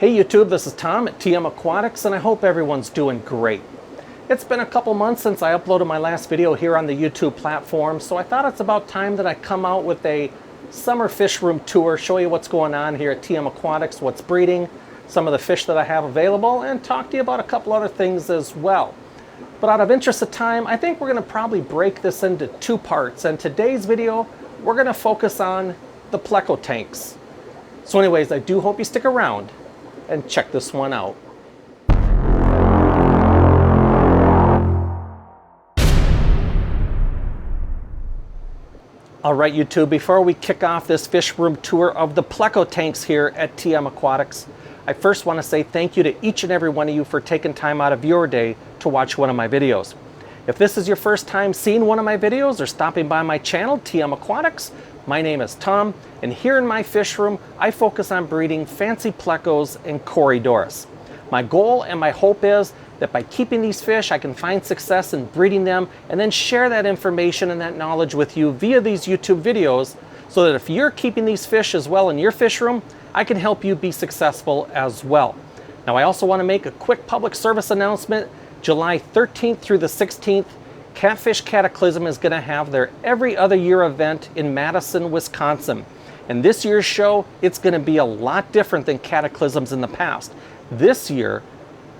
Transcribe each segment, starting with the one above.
Hey YouTube, this is Tom at TM Aquatics, and I hope everyone's doing great. It's been a couple months since I uploaded my last video here on the YouTube platform, so I thought it's about time that I come out with a summer fish room tour, show you what's going on here at TM Aquatics, what's breeding, some of the fish that I have available, and talk to you about a couple other things as well. But out of interest of time, I think we're going to probably break this into two parts, and today's video, we're going to focus on the Pleco tanks. So anyways, I do hope you stick around and check this one out. All right, YouTube, before we kick off this fish room tour of the Pleco tanks here at TM Aquatics, I first want to say thank you to each and every one of you for taking time out of your day to watch one of my videos. If this is your first time seeing one of my videos or stopping by my channel, TM Aquatics, my name is Tom, and here in my fish room, I focus on breeding fancy Plecos and Corydoras. My goal and my hope is that by keeping these fish, I can find success in breeding them and then share that information and that knowledge with you via these YouTube videos, so that if you're keeping these fish as well in your fish room, I can help you be successful as well. Now, I also want to make a quick public service announcement. July 13th through the 16th, Catfish Cataclysm is going to have their every other year event in Madison, Wisconsin. And this year's show, it's going to be a lot different than Cataclysms in the past. This year,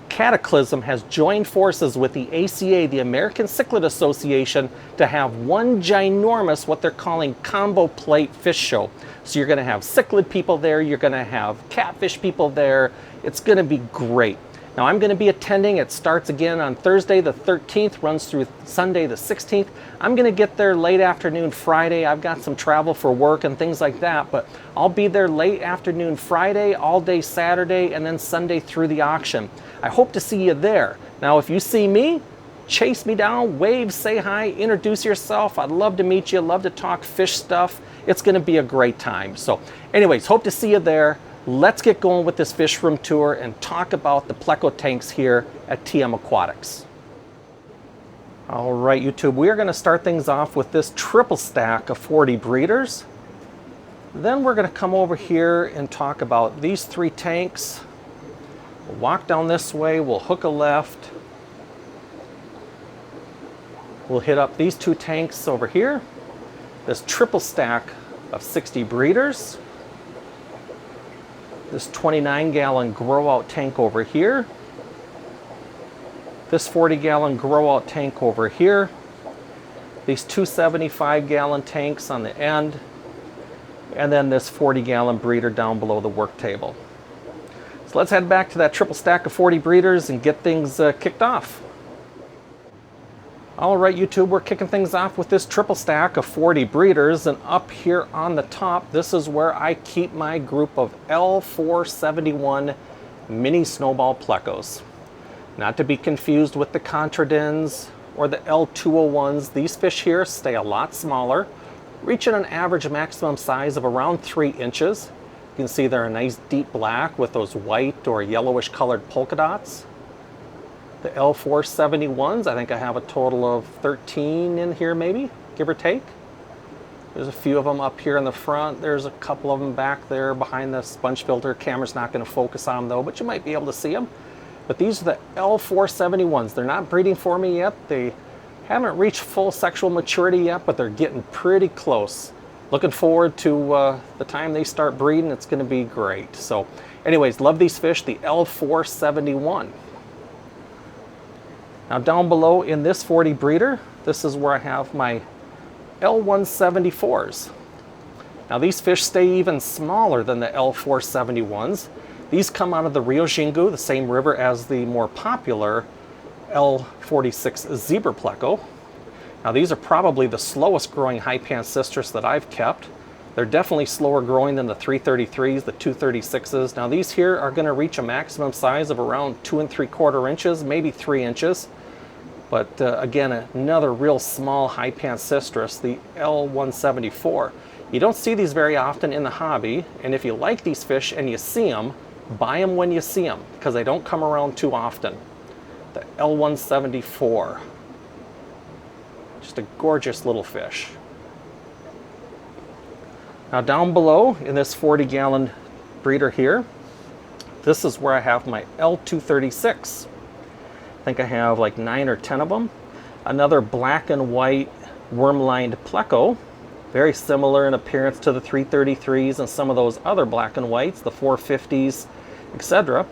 Cataclysm has joined forces with the ACA, the American Cichlid Association, to have one ginormous, what they're calling combo plate fish show. So you're going to have cichlid people there, you're going to have catfish people there. It's going to be great. Now, I'm going to be attending. It starts again on Thursday the 13th, runs through Sunday the 16th. I'm going to get there late afternoon Friday. I've got some travel for work and things like that, but I'll be there late afternoon Friday, all day Saturday, and then Sunday through the auction. I hope to see you there. Now, if you see me, chase me down, wave, say hi, introduce yourself. I'd love to meet you, love to talk fish stuff. It's going to be a great time. So anyways, hope to see you there. Let's get going with this fish room tour and talk about the Pleco tanks here at TM Aquatics. All right, YouTube, we are going to start things off with this triple stack of 40 breeders. Then we're going to come over here and talk about these three tanks. We'll walk down this way, we'll hook a left. We'll hit up these two tanks over here. This triple stack of 60 breeders. This 29-gallon grow-out tank over here. This 40-gallon grow-out tank over here. These two 75-gallon tanks on the end. And then this 40-gallon breeder down below the work table. So let's head back to that triple stack of 40 breeders and get things kicked off. All right, YouTube, we're kicking things off with this triple stack of 40 breeders, and up here on the top, this is where I keep my group of L471 mini snowball Plecos. Not to be confused with the Contradins or the L201s. These fish here stay a lot smaller, reaching an average maximum size of around 3 inches. You can see they're a nice deep black with those white or yellowish colored polka dots. The L471s, I think I have a total of 13 in here maybe, give or take. There's a few of them up here in the front. There's a couple of them back there behind the sponge filter. Camera's not going to focus on them though, but you might be able to see them. But these are the L471s. They're not breeding for me yet. They haven't reached full sexual maturity yet, but they're getting pretty close. Looking forward to the time they start breeding. It's going to be great. So anyways, love these fish, the L471. Now down below in this 40 breeder, this is where I have my L174s. Now these fish stay even smaller than the L471s. These come out of the Rio Xingu, the same river as the more popular L46 zebra Pleco. Now these are probably the slowest growing high pansistrus that I've kept. They're definitely slower growing than the 333s, the 236s. Now these here are going to reach a maximum size of around 2 3/4 inches, maybe 3 inches. But again, another real small high pansistrus, the L174. You don't see these very often in the hobby, and if you like these fish and you see them, buy them when you see them, because they don't come around too often. The L174. Just a gorgeous little fish. Now down below in this 40-gallon breeder here, This is where I have my L236. I think I have like 9 or 10 of them. Another black and white worm-lined Pleco, very similar in appearance to the 333s and some of those other black and whites, the 450s, etc.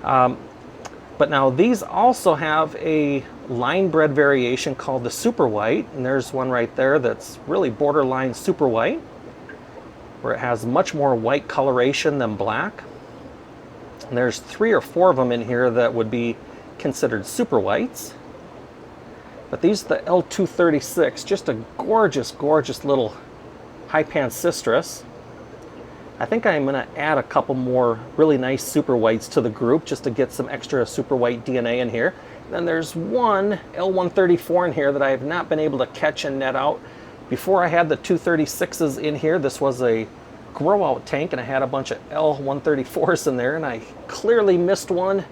But now these also have a line bred variation called the super white, and there's one right there that's really borderline super white, where it has much more white coloration than black. And there's 3 or 4 of them in here that would be considered super whites. But these are the L236, just a gorgeous, gorgeous little high pancistrus. I think I'm going to add a couple more really nice super whites to the group just to get some extra super white DNA in here. And then there's one L134 in here that I have not been able to catch and net out. Before I had the 236s in here, this was a grow out tank and I had a bunch of L134s in there and I clearly missed one.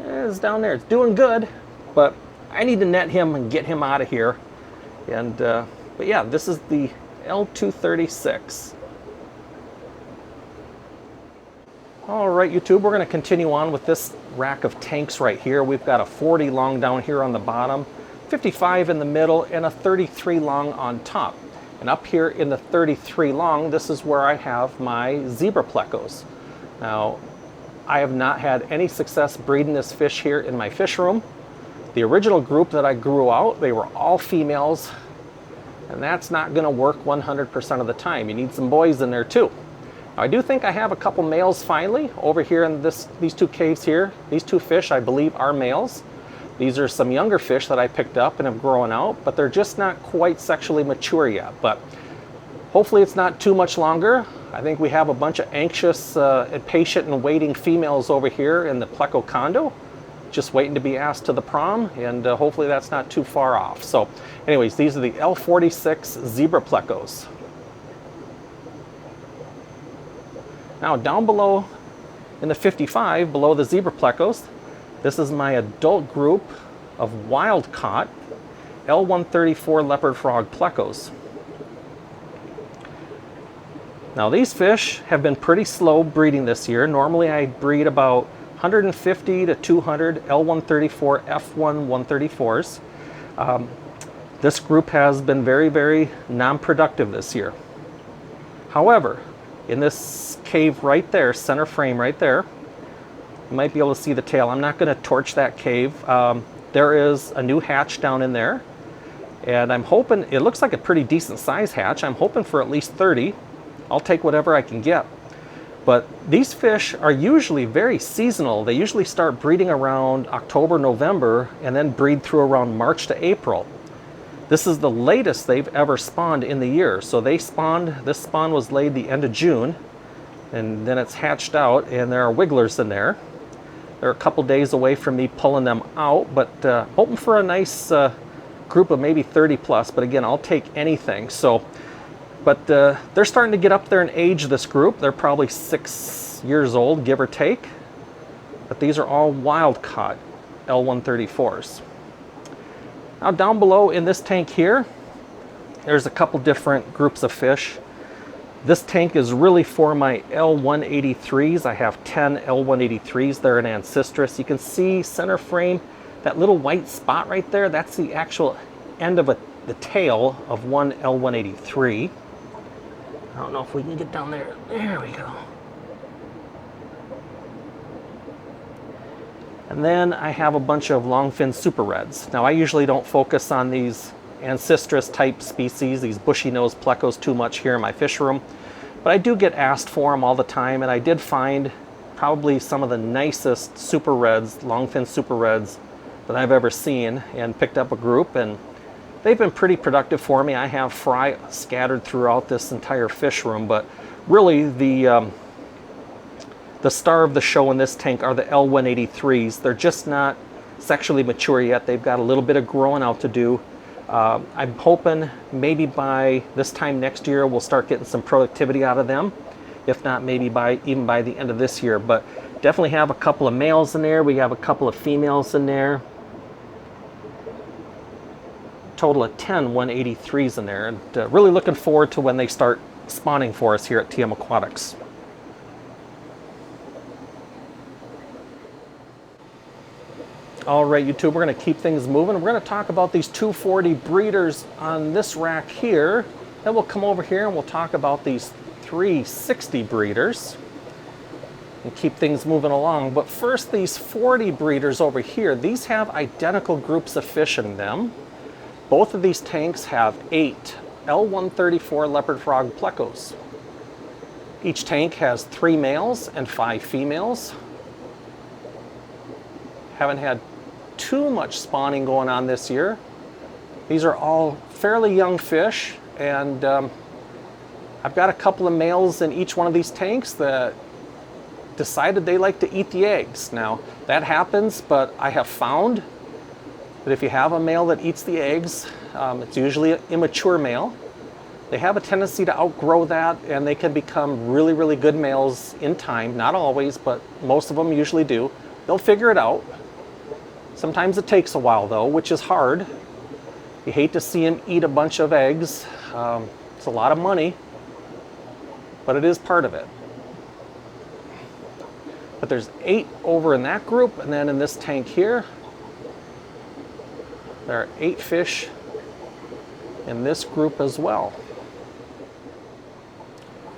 It's down there. It's doing good, but I need to net him and get him out of here. And but yeah, this is the L236. All right, YouTube, we're going to continue on with this rack of tanks right here. We've got a 40 long down here on the bottom, 55 in the middle, and a 33 long on top. And up here in the 33 long, this is where I have my zebra Plecos. Now, I have not had any success breeding this fish here in my fish room. The original group that I grew out, they were all females, and that's not going to work 100% of the time. You need some boys in there too. Now, I do think I have a couple males finally over here in these 2 caves here. These 2 fish, I believe, are males. These are some younger fish that I picked up and have grown out, but they're just not quite sexually mature yet. But hopefully it's not too much longer. I think we have a bunch of anxious, impatient and waiting females over here in the Pleco condo, just waiting to be asked to the prom, and hopefully that's not too far off. So anyways, these are the L46 zebra Plecos. Now down below in the 55, below the zebra Plecos, this is my adult group of wild caught L134 leopard frog Plecos. Now these fish have been pretty slow breeding this year. Normally I breed about 150 to 200 L134 F1 134s. This group has been very, very non-productive this year. However, in this cave right there, center frame right there, you might be able to see the tail. I'm not going to torch that cave. There is a new hatch down in there, and I'm hoping, it looks like a pretty decent size hatch. I'm hoping for at least 30. I'll take whatever I can get. But these fish are usually very seasonal. They usually start breeding around October, November, and then breed through around March to April. This is the latest they've ever spawned in the year. So they spawned, this spawn was laid the end of June, and then it's hatched out, and there are wigglers in there. They're a couple days away from me pulling them out, but hoping for a nice group of maybe 30 plus, but again, I'll take anything. So, but they're starting to get up there in age, this group. They're probably 6 years old, give or take. But these are all wild caught L134s. Now down below in this tank here, there's a couple different groups of fish. This tank is really for my L183s. I have 10 L183s. They're an ancestris. You can see center frame, that little white spot right there, that's the actual end of the tail of one L183. I don't know if we can get down there. There we go. And then I have a bunch of longfin super reds. Now I usually don't focus on these ancestris type species, these bushy nosed Plecos, too much here in my fish room, but I do get asked for them all the time, and I did find probably some of the nicest super reds, longfin super reds that I've ever seen, and picked up a group, and they've been pretty productive for me. I have fry scattered throughout this entire fish room, but really the star of the show in this tank are the L183s. They're just not sexually mature yet. They've got a little bit of growing out to do. I'm hoping maybe by this time next year we'll start getting some productivity out of them. If not, maybe even by the end of this year. But definitely have a couple of males in there. We have a couple of females in there. Total of 10 183s in there. And really looking forward to when they start spawning for us here at TM Aquatics. All right, YouTube, we're going to keep things moving. We're going to talk about these 240 breeders on this rack here. Then we'll come over here and we'll talk about these 360 breeders and keep things moving along. But first, these 40 breeders over here, these have identical groups of fish in them. Both of these tanks have 8 L174 leopard frog Plecos. Each tank has 3 males and 5 females. Haven't had too much spawning going on this year. These are all fairly young fish, and I've got a couple of males in each one of these tanks that decided they like to eat the eggs. Now, that happens, but I have found that if you have a male that eats the eggs, it's usually an immature male. They have a tendency to outgrow that, and they can become really, really good males in time. Not always, but most of them usually do. They'll figure it out. Sometimes it takes a while, though, which is hard. You hate to see them eat a bunch of eggs. It's a lot of money, but it is part of it. But there's 8 over in that group, and then in this tank here, there are 8 fish in this group as well.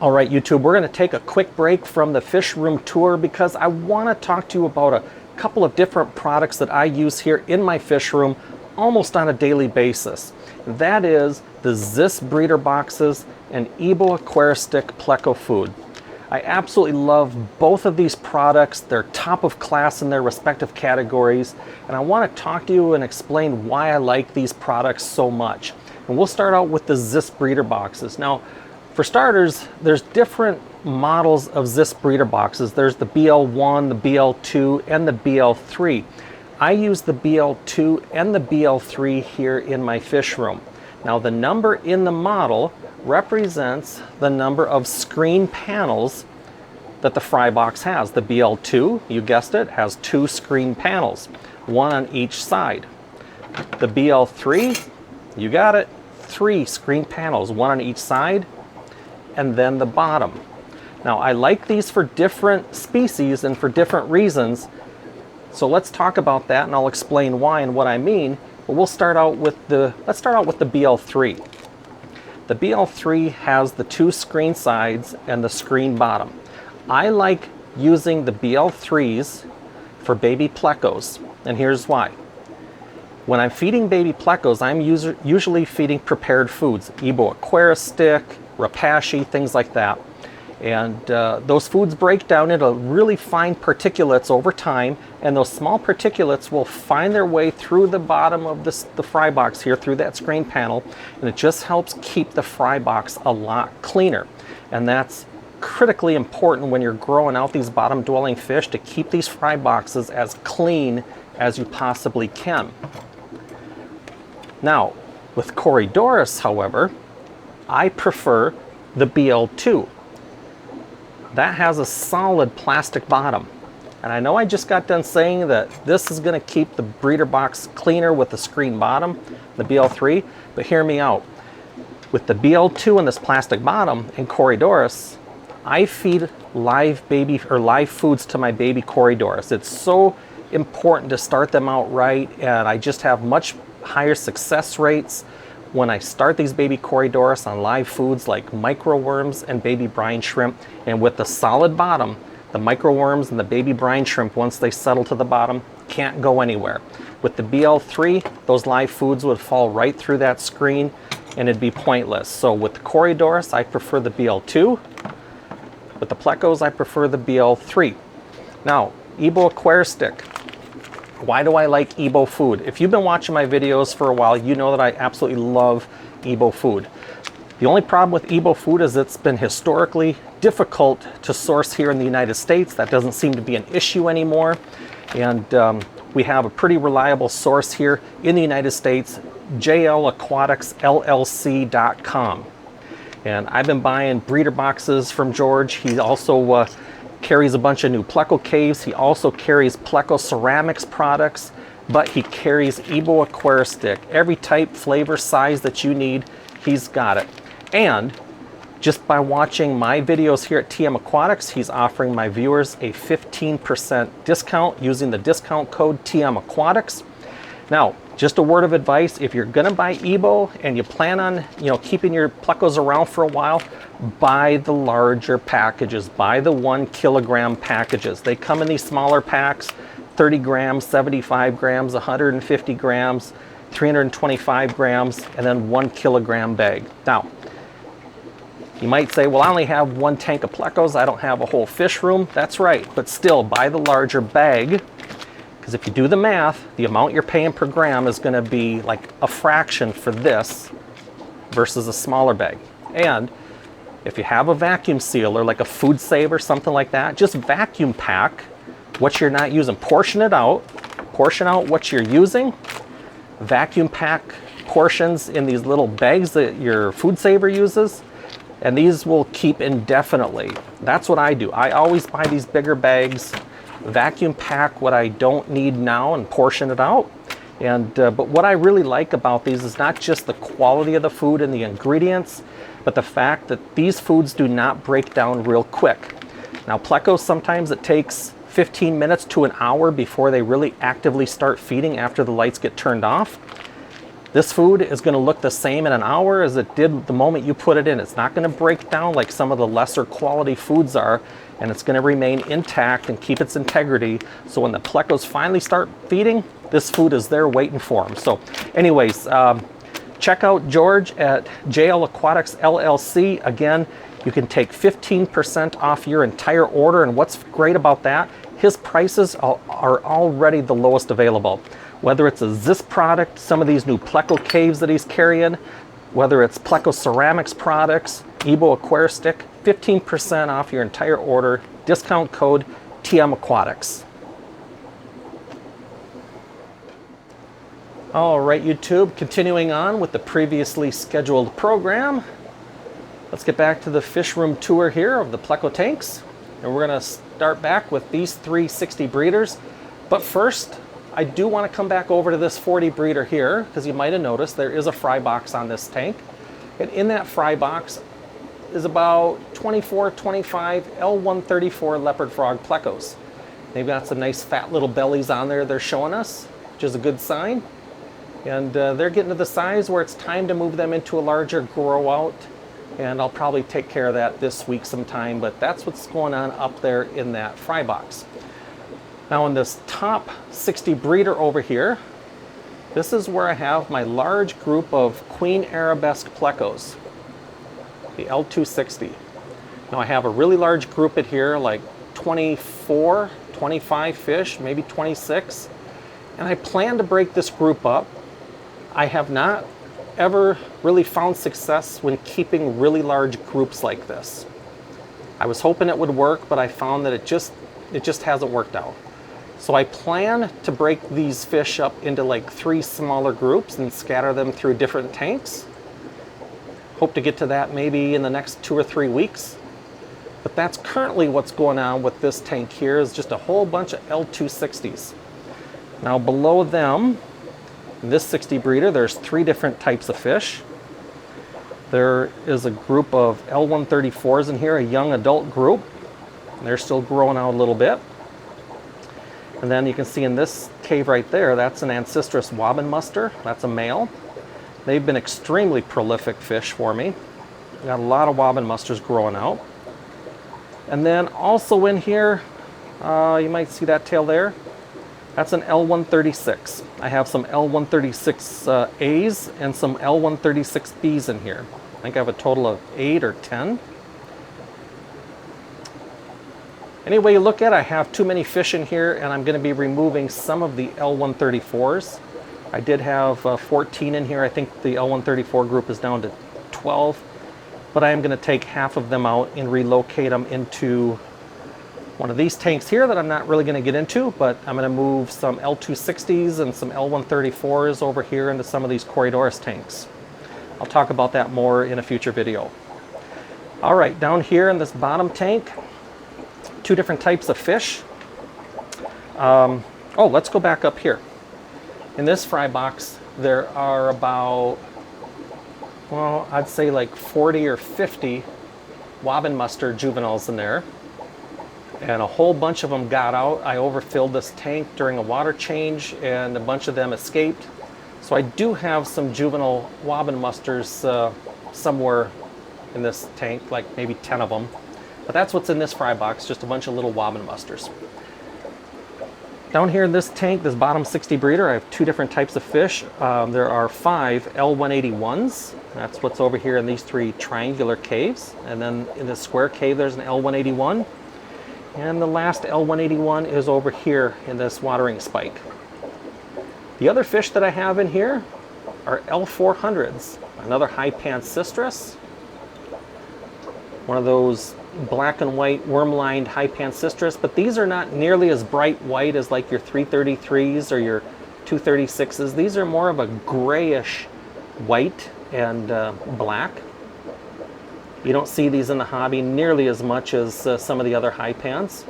All right, YouTube, we're going to take a quick break from the fish room tour because I want to talk to you about a couple of different products that I use here in my fish room almost on a daily basis. And that is the Zis breeder boxes and Ebo Aquaristick Pleco food. I absolutely love both of these products. They're top of class in their respective categories, and I want to talk to you and explain why I like these products so much. And we'll start out with the Zis breeder boxes. Now, for starters, there's different models of Zis breeder boxes. There's the BL1, the BL2, and the BL3. I use the BL2 and the BL3 here in my fish room. Now, the number in the model represents the number of screen panels that the fry box has. The BL2, you guessed it, has 2 screen panels, 1 on each side. The BL3, you got it, 3 screen panels, 1 on each side, and then the bottom. Now, I like these for different species and for different reasons, so let's talk about that and I'll explain why and what I mean. But let's start out with the BL3. The BL3 has the 2 screen sides and the screen bottom. I like using the BL3s for baby Plecos, and here's why. When I'm feeding baby Plecos, I'm usually feeding prepared foods, Ebo Aquaristick, Rapashi, things like that. And those foods break down into really fine particulates over time, and those small particulates will find their way through the bottom of the fry box here, through that screen panel, and it just helps keep the fry box a lot cleaner. And that's critically important when you're growing out these bottom-dwelling fish, to keep these fry boxes as clean as you possibly can. Now, with Corydoras, however, I prefer the BL2. That has a solid plastic bottom. And I know I just got done saying that this is going to keep the breeder box cleaner with the screen bottom, the BL3, but hear me out. With the BL2 and this plastic bottom in Corydoras, I feed live foods to my baby Corydoras. It's so important to start them out right, and I just have much higher success rates when I start these baby Corydoras on live foods like microworms and baby brine shrimp. And with the solid bottom, the microworms and the baby brine shrimp, once they settle to the bottom, can't go anywhere. With the BL3, those live foods would fall right through that screen and it'd be pointless. So with the Corydoras, I prefer the BL2. With the Plecos, I prefer the BL3. Now, Ebo Aquaristick. Why do I like Ebo food? If you've been watching my videos for a while, you know that I absolutely love Ebo food. The only problem with Ebo food is it's been historically difficult to source here in the United States. That doesn't seem to be an issue anymore. And we have a pretty reliable source here in the United States, JLAquaticsLLC.com. And I've been buying breeder boxes from George. He also carries a bunch of new Pleco caves. He also carries Pleco ceramics products, but he carries Ebo Aquaristick. Every type, flavor, size that you need, he's got it. And Just by watching my videos here at TM Aquatics, he's offering my viewers a 15% discount using the discount code TM Aquatics. Now, just a word of advice, if you're gonna buy EBO and you plan on, keeping your Plecos around for a while, buy the larger packages, buy the 1 kilogram packages. They come in these smaller packs, 30 grams, 75 grams, 150 grams, 325 grams, and then 1 kilogram bag. Now, you might say, well, I only have 1 tank of Plecos, I don't have a whole fish room. That's right, but still buy the larger bag, because if you do the math, the amount you're paying per gram is gonna be like a fraction for this versus a smaller bag. And if you have a vacuum sealer, like a food saver, something like that, just vacuum pack what you're not using. Portion out what you're using, vacuum pack portions in these little bags that your food saver uses, and these will keep indefinitely. That's what I do. I always buy these bigger bags, vacuum pack what I don't need now and portion it out. And but what I really like about these is not just the quality of the food and the ingredients, but the fact that these foods do not break down real quick. Now, Plecos, sometimes it takes 15 minutes to an hour before they really actively start feeding after the lights get turned off. This food is going to look the same in an hour as it did the moment you put it in. It's not going to break down like some of the lesser quality foods are, and it's going to remain intact and keep its integrity. So when the Plecos finally start feeding, this food is there waiting for them. So anyways, check out George at JL Aquatics LLC. Again, you can take 15% off your entire order, and what's great about that, his prices are already the lowest available. Whether it's a Zis product, some of these new Pleco caves that he's carrying, whether it's Pleco ceramics products, EBO Aquaristick, 15% off your entire order, discount code TM Aquatics. All right, YouTube, continuing on with the previously scheduled program. Let's get back to the fish room tour here of the Pleco tanks. And we're gonna start back with these 360 breeders. But first, I do want to come back over to this 40 breeder here, because you might have noticed there is a fry box on this tank. And in that fry box is about 24, 25 L174 leopard frog Plecos. They've got some nice fat little bellies on there they're showing us, which is a good sign. And they're getting to the size where it's time to move them into a larger grow out. And I'll probably take care of that this week sometime, but that's what's going on up there in that fry box. Now in this top 60 breeder over here, this is where I have my large group of Queen Arabesque Plecos, the L260. Now I have a really large group in here, like 24, 25 fish, maybe 26. And I plan to break this group up. I have not ever really found success when keeping really large groups like this. I was hoping it would work, but I found that it just hasn't worked out. So I plan to break these fish up into like 3 smaller groups and scatter them through different tanks. Hope to get to that maybe in the next 2 or 3 weeks. But that's currently what's going on with this tank here, is just a whole bunch of L260s. Now below them, in this 60 breeder, there's 3 different types of fish. There is a group of L134s in here, a young adult group. They're still growing out a little bit. And then you can see in this cave right there, that's an Ancistrus wobbin muster. That's a male. They've been extremely prolific fish for me. Got a lot of wobbin musters growing out. And then also in here, you might see that tail there. That's an L136. I have some L136As and some L136Bs in here. I think I have a total of 8 or 10. Any way you look at it, I have too many fish in here, and I'm going to be removing some of the L134s. I did have 14 in here. I think the L134 group is down to 12, but I am going to take half of them out and relocate them into one of these tanks here that I'm not really going to get into, but I'm going to move some L260s and some L134s over here into some of these Corydoras tanks. I'll talk about that more in a future video. All right, down here in this bottom tank, 2 different types of fish. Oh, let's go back up here. In this fry box, there are about, well, I'd say like 40 or 50 wobbin muster juveniles in there, and a whole bunch of them got out. I overfilled this tank during a water change, and a bunch of them escaped. So I do have some juvenile wobbin musters somewhere in this tank, like maybe 10 of them. But that's what's in this fry box, just a bunch of little wobbin musters. Down here in this tank, this bottom 60 breeder, I have two different types of fish. There are 5 L181s. That's what's over here in these 3 triangular caves. And then in this square cave, there's an L181. And the last L181 is over here in this watering spike. The other fish that I have in here are L400s, another high Pancistrus, one of those black and white worm-lined high Pancistrus, but these are not nearly as bright white as like your 333s or your 236s. These are more of a grayish white and black. You don't see these in the hobby nearly as much as some of the other high pans,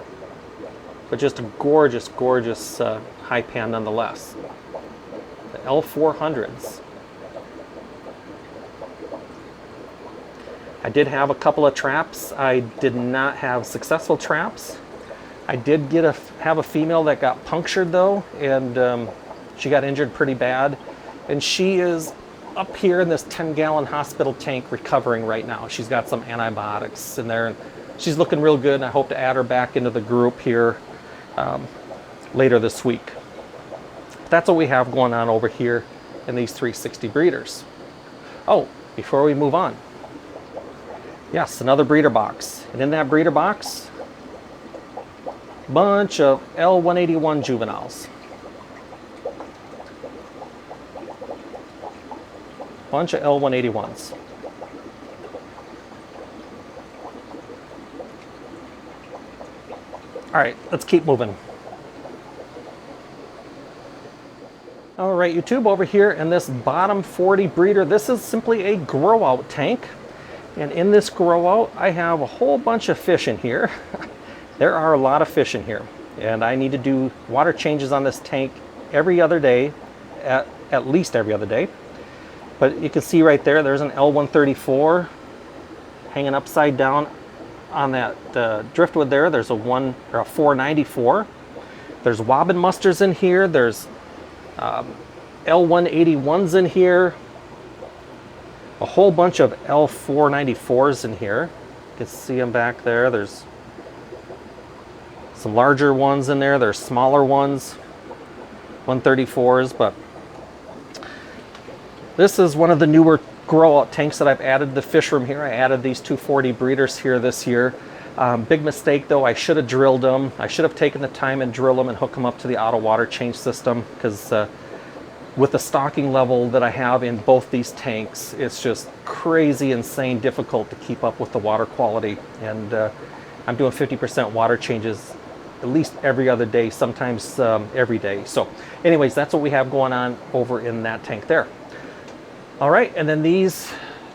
but just a gorgeous, gorgeous high pan nonetheless. The L400s. I did have a couple of traps. I did not have successful traps. I did have a female that got punctured though, and she got injured pretty bad. And she is up here in this 10-gallon hospital tank recovering right now. She's got some antibiotics in there, and she's looking real good, and I hope to add her back into the group here later this week. That's what we have going on over here in these 360 breeders. Oh, before we move on, yes, another breeder box. And in that breeder box, bunch of L181 juveniles. Bunch of L181s. All right, let's keep moving. All right, YouTube, over here in this bottom 40 breeder, this is simply a grow out tank. And in this grow out, I have a whole bunch of fish in here. There are a lot of fish in here. And I need to do water changes on this tank every other day, at least every other day. But you can see right there, there's an L134 hanging upside down on that driftwood there. There's a 494. There's wobbin musters in here. There's L181s in here. A whole bunch of L494s in here. You can see them back there. There's some larger ones in there. There's smaller ones, 134s, but this is one of the newer grow out tanks that I've added to the fish room here. I added these 240 breeders here this year. Big mistake though, I should have drilled them. I should have taken the time and drill them and hook them up to the auto water change system, because with the stocking level that I have in both these tanks, it's just crazy, insane difficult to keep up with the water quality. And I'm doing 50% water changes at least every other day, sometimes every day. So anyways, that's what we have going on over in that tank there. All right, and then these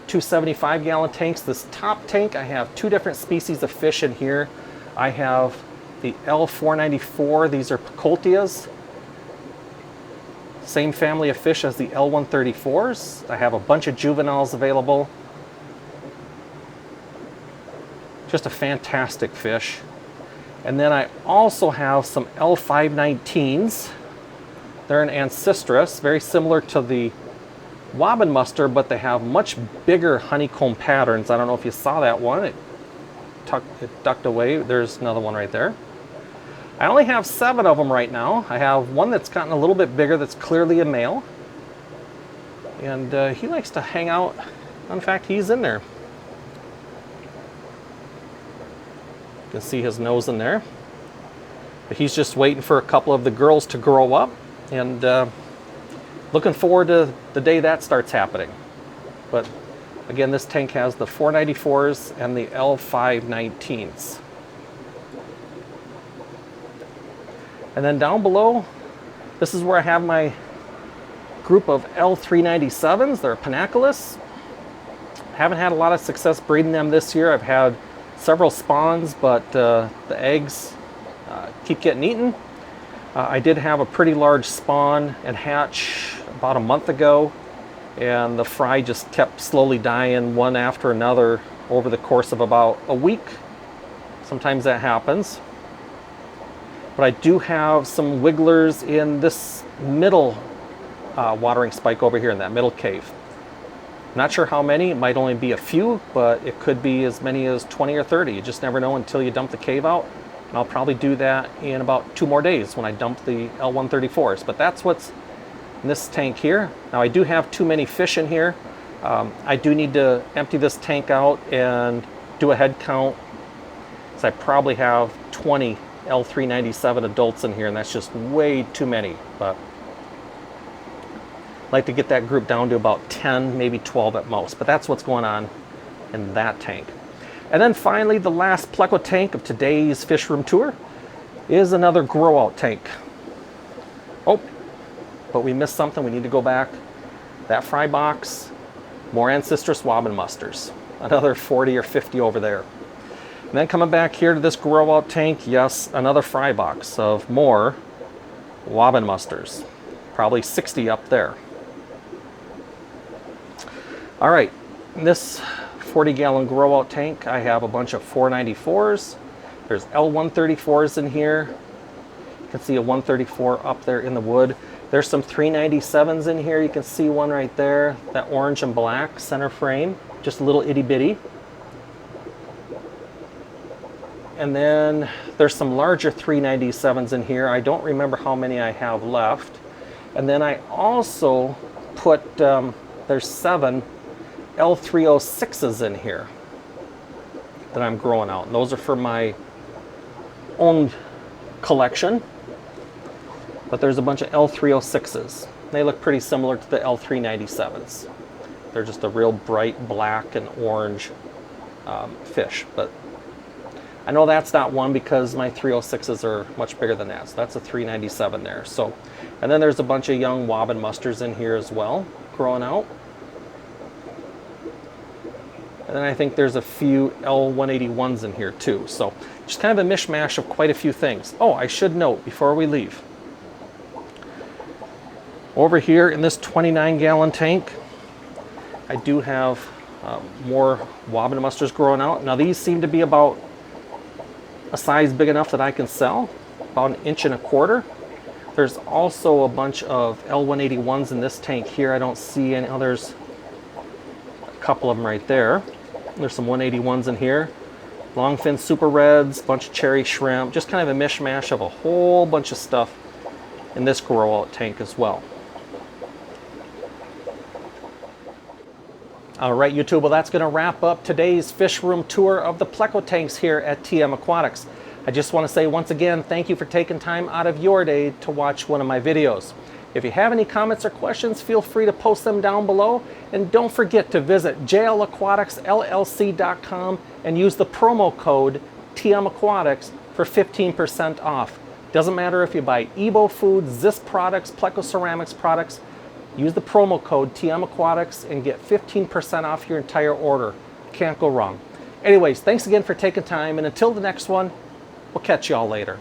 275-gallon tanks, this top tank, I have 2 different species of fish in here. I have the L494, these are Picoltias. Same family of fish as the L134s. I have a bunch of juveniles available. Just a fantastic fish. And then I also have some L519s. They're an Ancistrus, very similar to the wobbin muster, but they have much bigger honeycomb patterns. I don't know if you saw that one. It ducked away. There's another one right there. I only have 7 of them right now. I have one that's gotten a little bit bigger that's clearly a male. And he likes to hang out. In fact, he's in there. You can see his nose in there. But he's just waiting for a couple of the girls to grow up. And looking forward to the day that starts happening. But again, this tank has the 494s and the L519s. And then down below, this is where I have my group of L397s. They're Panaculus. Haven't had a lot of success breeding them this year. I've had several spawns, but the eggs keep getting eaten. I did have a pretty large spawn and hatch about a month ago, and the fry just kept slowly dying one after another over the course of about a week. Sometimes that happens. But I do have some wigglers in this middle watering spike over here in that middle cave. Not sure how many. It might only be a few, but it could be as many as 20 or 30. You just never know until you dump the cave out. And I'll probably do that in about 2 more days when I dump the L174s. But that's what's in this tank here. Now I do have too many fish in here. I do need to empty this tank out and do a head count. So I probably have 20 L397 adults in here, and that's just way too many. But I'd like to get that group down to about 10, maybe 12 at most. But that's what's going on in that tank. And then finally, the last Pleco tank of today's fish room tour is another grow out tank. Oh, but we missed something. We need to go back. That fry box, more Ancestris Wobbin musters. Another 40 or 50 over there. And then coming back here to this grow out tank, yes, another fry box of more Wobbin musters. Probably 60 up there. All right, in this 40-gallon grow out tank, I have a bunch of 494s. There's L134s in here. You can see a 134 up there in the wood. There's some 397s in here. You can see one right there, that orange and black center frame, just a little itty bitty. And then there's some larger 397s in here. I don't remember how many I have left. And then I also put, there's 7 L306s in here that I'm growing out. And those are for my own collection. But there's a bunch of L306s. They look pretty similar to the L397s. They're just a real bright black and orange fish. But I know that's not one because my 306s are much bigger than that. So that's a 397 there. So, and then there's a bunch of young Wobbin musters in here as well, growing out. And then I think there's a few L181s in here too. So just kind of a mishmash of quite a few things. Oh, I should note before we leave. Over here in this 29-gallon tank, I do have more Wobbin musters growing out. Now these seem to be about a size big enough that I can sell, about 1.25 inches. There's also a bunch of L181s in this tank here. I don't see any others. A couple of them right there. There's some 181s in here. Longfin super reds, bunch of cherry shrimp, just kind of a mishmash of a whole bunch of stuff in this grow out tank as well. All right, YouTube, well, that's going to wrap up today's fish room tour of the Pleco tanks here at TM Aquatics. I just want to say once again, thank you for taking time out of your day to watch one of my videos. If you have any comments or questions, feel free to post them down below. And don't forget to visit jlaquaticsllc.com and use the promo code TMAquatics for 15% off. Doesn't matter if you buy Ebo Foods, Zis products, Pleco Ceramics products, use the promo code TMAquatics and get 15% off your entire order. Can't go wrong. Anyways, thanks again for taking time, and until the next one, we'll catch y'all later.